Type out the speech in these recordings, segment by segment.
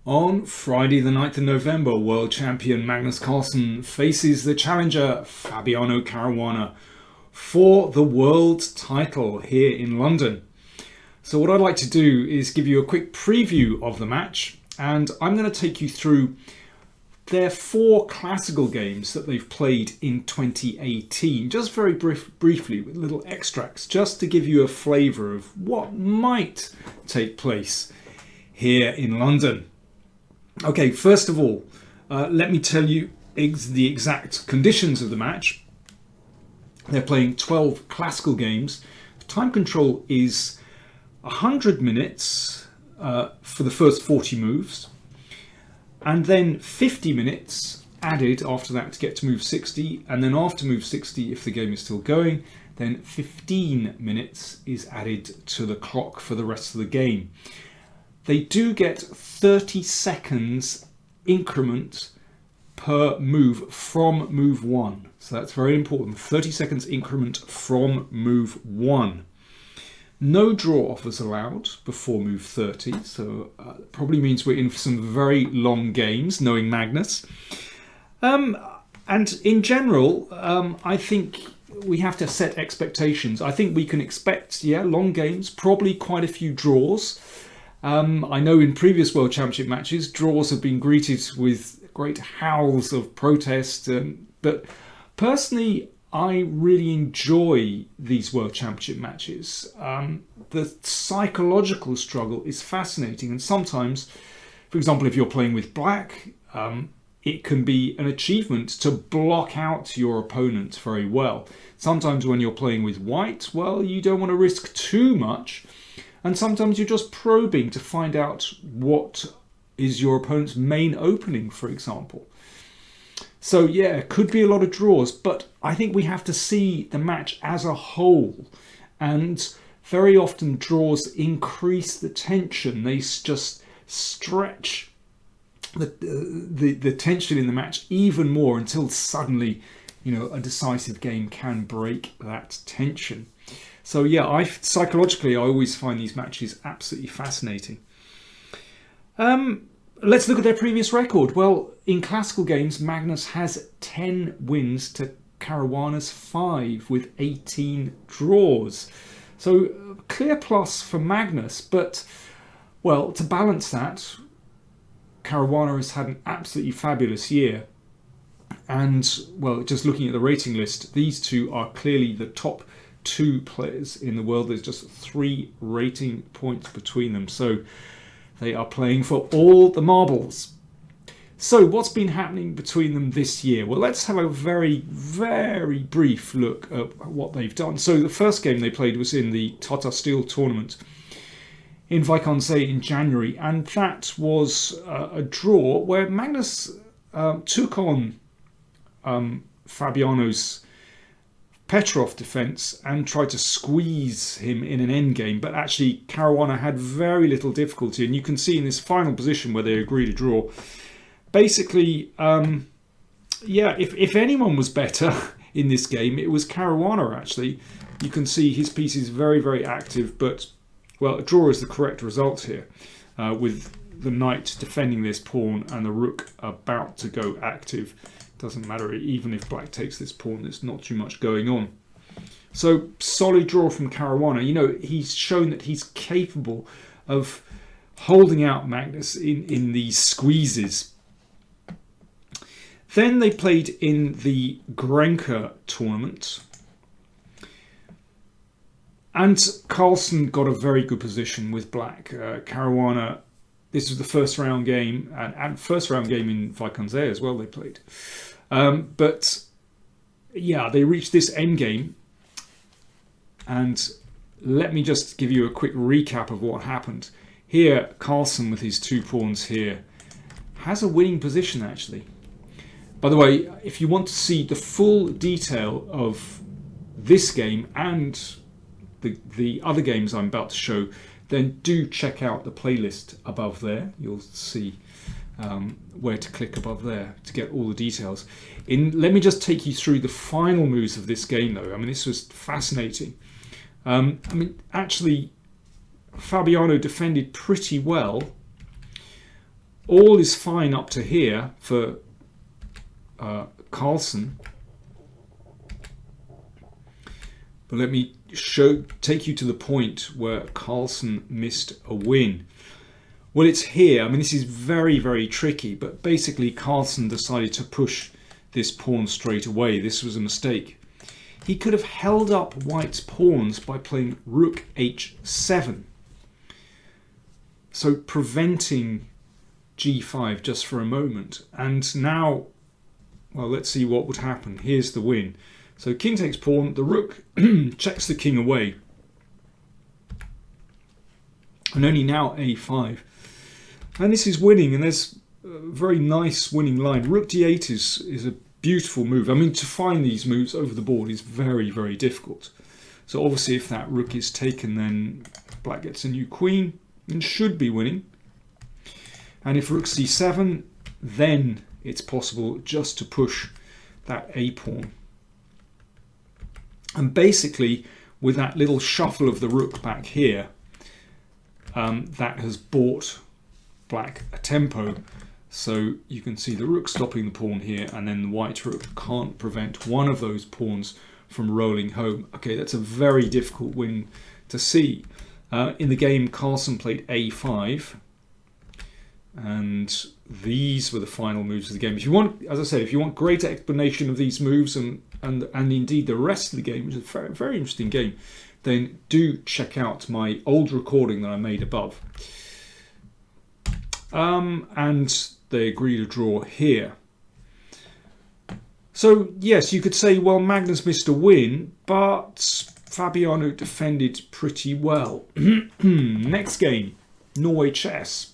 On Friday the 9th of November, world champion Magnus Carlsen faces the challenger Fabiano Caruana for the world title here in London. So what I'd like to do is give you a quick preview of the match, and I'm going to take you through their 4 classical games that they've played in 2018, just very briefly with little extracts, just to give you a flavour of what might take place here in London. Okay, first of all, let me tell you the exact conditions of the match. They're playing 12 classical games. Time control is 100 minutes for the first 40 moves, and then 50 minutes added after that to get to move 60, and then after move 60, if the game is still going, then 15 minutes is added to the clock for the rest of the game. They do get 30 seconds increment per move from move 1. So that's very important. 30 seconds increment from move 1. No draw offers allowed before move 30. So probably means we're in for some very long games, knowing Magnus. And in general, I think we have to set expectations. I think we can expect, long games, probably quite a few draws. I know in previous World Championship matches, draws have been greeted with great howls of protest. But personally, I really enjoy these World Championship matches. The psychological struggle is fascinating. And sometimes, for example, if you're playing with black, it can be an achievement to block out your opponent very well. Sometimes when you're playing with white, well, you don't want to risk too much. And sometimes you're just probing to find out what is your opponent's main opening, for example. So yeah, it could be a lot of draws, but I think we have to see the match as a whole. And very often draws increase the tension. They just stretch the tension in the match even more until suddenly, a decisive game can break that tension. So yeah, psychologically, I always find these matches absolutely fascinating. Let's look at their previous record. Well, in classical games, Magnus has 10 wins to Caruana's 5 with 18 draws. So clear plus for Magnus, but well, to balance that, Caruana has had an absolutely fabulous year. And well, just looking at the rating list, these two are clearly the top 2 players in the world. There's just 3 rating points between them, so they are playing for all the marbles. So what's been happening between them this year? Well, let's have a very, very brief look at what they've done. So the first game they played was in the Tata Steel tournament in Vaikonze in January, and that was a draw where Magnus took on Fabiano's Petrov defence and tried to squeeze him in an endgame, but actually Caruana had very little difficulty, and you can see in this final position where they agreed to draw, basically, if anyone was better in this game, it was Caruana actually. You can see his piece is very, very active, but well, a draw is the correct result here, with the knight defending this pawn and the rook about to go active. Doesn't matter, even if black takes this pawn, there's not too much going on. So solid draw from Caruana. He's shown that he's capable of holding out Magnus in these squeezes. Then they played in the Grenka tournament, and Carlsen got a very good position with black. Caruana, this was the first round game, and first round game in Vaikonze as well they played. But yeah, they reached this endgame, and let me just give you a quick recap of what happened. Here, Carlsen with his 2 pawns here has a winning position actually. By the way, if you want to see the full detail of this game and the other games I'm about to show, then do check out the playlist above there. You'll see where to click above there to get all the details. Let me just take you through the final moves of this game though. I mean, this was fascinating. Actually, Fabiano defended pretty well, all is fine up to here for Carlsen. But let me take you to the point where Carlsen missed a win. Well, it's here. I mean, this is very, very tricky, but basically Carlsen decided to push this pawn straight away. This was a mistake. He could have held up White's pawns by playing rook h7. So preventing g5 just for a moment. And now, well, let's see what would happen. Here's the win. So king takes pawn, the rook checks the king away. And only now a5. And this is winning, and there's a very nice winning line. Rook d8 is a beautiful move. I mean, to find these moves over the board is very, very difficult. So obviously if that rook is taken, then black gets a new queen and should be winning. And if rook c7, then it's possible just to push that a pawn. And basically, with that little shuffle of the rook back here, that has bought black a tempo. So you can see the rook stopping the pawn here, and then the white rook can't prevent one of those pawns from rolling home. Okay, that's a very difficult win to see. In the game, Carlsen played a5, and these were the final moves of the game. If you want, as I said, if you want greater explanation of these moves and indeed the rest of the game, which is a very, very interesting game, then do check out my old recording that I made above. And they agreed a draw here. So yes, you could say, well, Magnus missed a win, but Fabiano defended pretty well. Next game, Norway chess.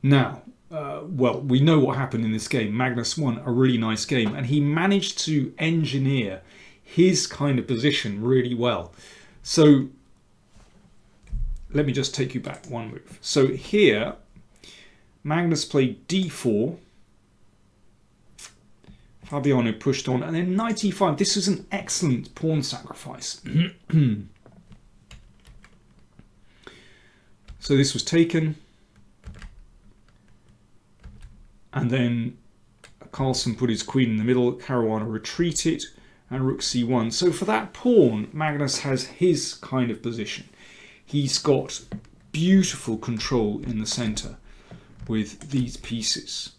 Now, well, we know what happened in this game. Magnus won a really nice game, and he managed to engineer his kind of position really well. So let me just take you back one move. So here, Magnus played d4. Fabiano pushed on, and then knight e5. This was an excellent pawn sacrifice. So this was taken. And then Carlsen put his queen in the middle, Caruana retreated, and rook c1. So for that pawn, Magnus has his kind of position. He's got beautiful control in the centre with these pieces.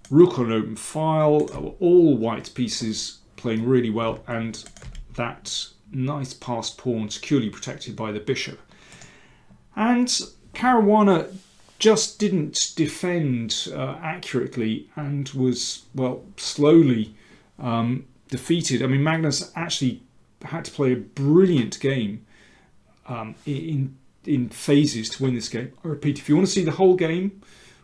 Rook on open file, all white pieces playing really well, and that nice passed pawn securely protected by the bishop. And Caruana just didn't defend accurately and was, well, slowly defeated. I mean, Magnus actually had to play a brilliant game in phases to win this game. I repeat, if you want to see the whole game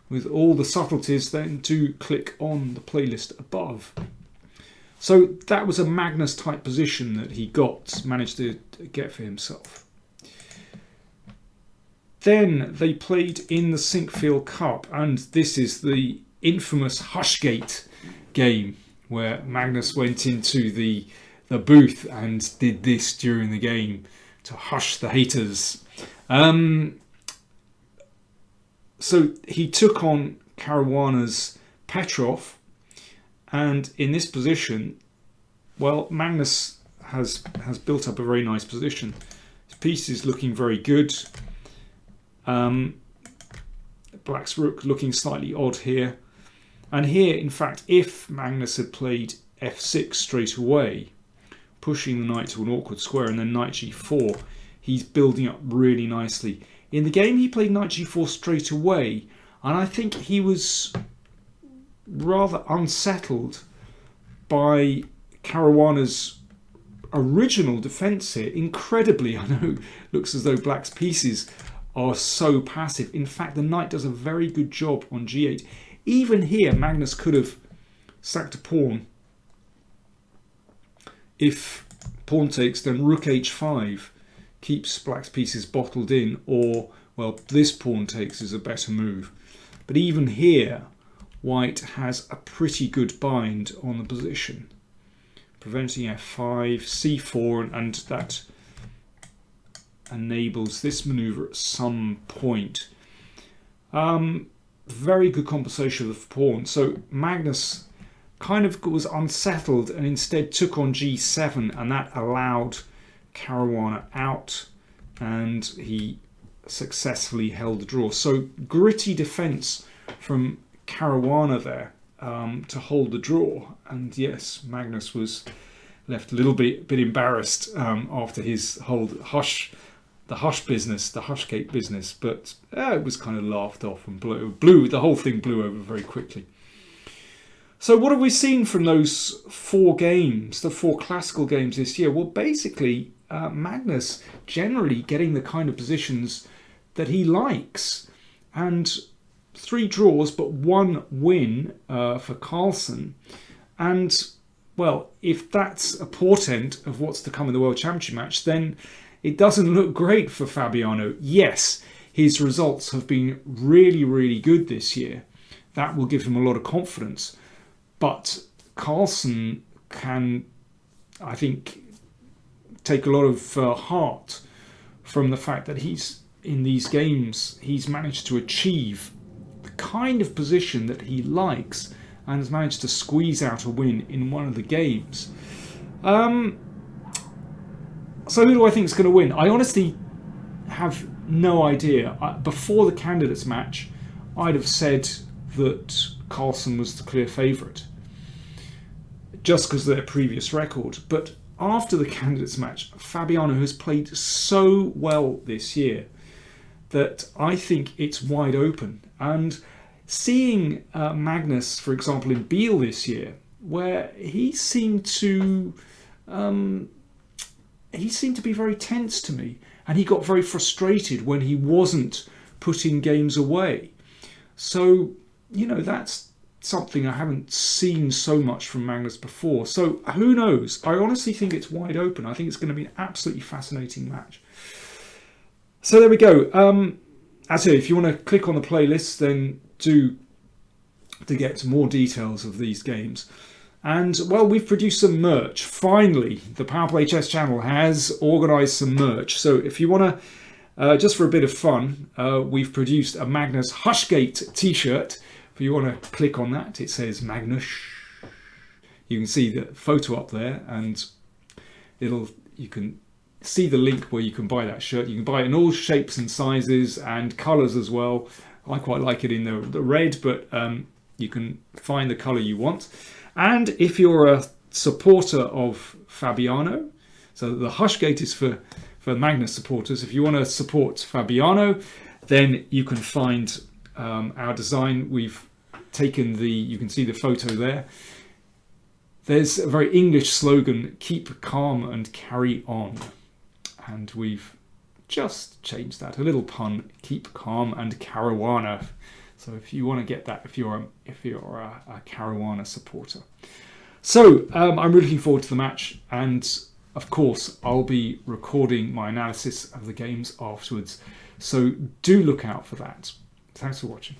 with all the subtleties, then do click on the playlist above. So that was a Magnus type position that he managed to get for himself. Then they played in the Sinkfield Cup, and this is the infamous Hushgate game where Magnus went into the booth and did this during the game to hush the haters. So he took on Caruana's Petrov, and in this position, well, Magnus has built up a very nice position. His piece is looking very good. Black's rook looking slightly odd here. And here, in fact, if Magnus had played f6 straight away, pushing the knight to an awkward square, and then knight g4, he's building up really nicely. In the game, he played knight g4 straight away, and I think he was rather unsettled by Caruana's original defence here. Incredibly, I know, looks as though Black's pieces are so passive. In fact, the knight does a very good job on g8. Even here, Magnus could have sacked a pawn. If pawn takes, then rook h5 keeps Black's pieces bottled in, or, well, this pawn takes is a better move. But even here, White has a pretty good bind on the position, preventing f5, c4, and that enables this maneuver at some point. Very good conversation of the pawn. So Magnus kind of was unsettled and instead took on g7, and that allowed Caruana out, and he successfully held the draw. So gritty defense from Caruana there to hold the draw. And yes, Magnus was left a little bit embarrassed after his whole the Hushgate business, but it was kind of laughed off and the whole thing blew over very quickly. So what have we seen from those 4 games, the 4 classical games this year? Well, basically, Magnus generally getting the kind of positions that he likes, and 3 draws but 1 win for Carlsen. And well, if that's a portent of what's to come in the World Championship match, then it doesn't look great for Fabiano. Yes, his results have been really, really good this year. That will give him a lot of confidence. But Carlsen can, I think, take a lot of heart from the fact that in these games, he's managed to achieve the kind of position that he likes and has managed to squeeze out a win in one of the games. So who do I think is going to win? I honestly have no idea. Before the candidates match, I'd have said that Carlsen was the clear favourite, just because of their previous record. But after the candidates match, Fabiano has played so well this year that I think it's wide open. And seeing Magnus, for example, in Biel this year, where he seemed to be very tense to me, and he got very frustrated when he wasn't putting games away. So, that's something I haven't seen so much from Magnus before. So who knows? I honestly think it's wide open. I think it's going to be an absolutely fascinating match. So there we go. As I say, if you want to click on the playlist, then do to get more details of these games. And, well, we've produced some merch. Finally, the PowerPlayChess channel has organised some merch. So if you want to, just for a bit of fun, we've produced a Magnus Hushgate t-shirt. If you want to click on that, it says Magnus. You can see the photo up there, and you can see the link where you can buy that shirt. You can buy it in all shapes and sizes and colours as well. I quite like it in the red, but you can find the colour you want. And if you're a supporter of Fabiano, so the Hushgate is for Magnus supporters. If you want to support Fabiano, then you can find our design. We've taken you can see the photo there. There's a very English slogan, keep calm and carry on. And we've just changed that, a little pun, keep calm and Caruana. So if you want to get that, if you're a Caruana supporter. So I'm really looking forward to the match, and of course I'll be recording my analysis of the games afterwards. So do look out for that. Thanks for watching.